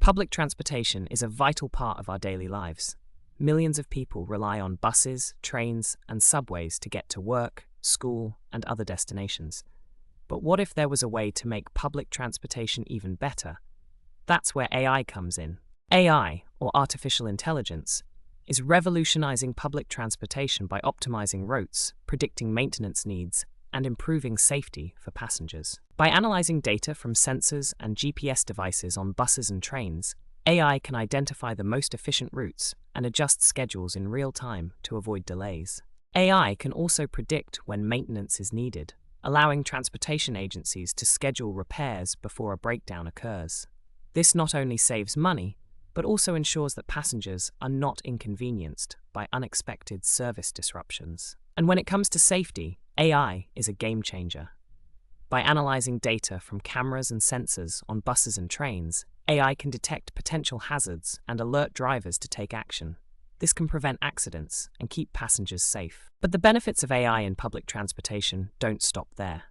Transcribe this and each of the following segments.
Public transportation is a vital part of our daily lives. Millions of people rely on buses, trains, and subways to get to work, school, and other destinations. But what if there was a way to make public transportation even better? That's where AI comes in. AI, or artificial intelligence, is revolutionizing public transportation by optimizing routes, predicting maintenance needs, and improving safety for passengers. By analyzing data from sensors and GPS devices on buses and trains, AI can identify the most efficient routes and adjust schedules in real time to avoid delays. AI can also predict when maintenance is needed, allowing transportation agencies to schedule repairs before a breakdown occurs. This not only saves money, but also ensures that passengers are not inconvenienced by unexpected service disruptions. And when it comes to safety, AI is a game changer. By analyzing data from cameras and sensors on buses and trains, AI can detect potential hazards and alert drivers to take action. This can prevent accidents and keep passengers safe. But the benefits of AI in public transportation don't stop there.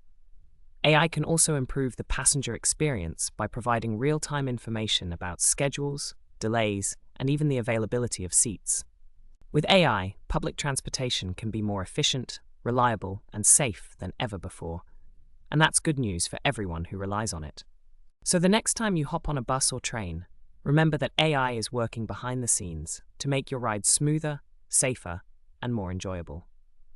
AI can also improve the passenger experience by providing real-time information about schedules, delays, and even the availability of seats. With AI, public transportation can be more efficient, reliable, and safe than ever before. And that's good news for everyone who relies on it. So the next time you hop on a bus or train, remember that AI is working behind the scenes to make your ride smoother, safer, and more enjoyable.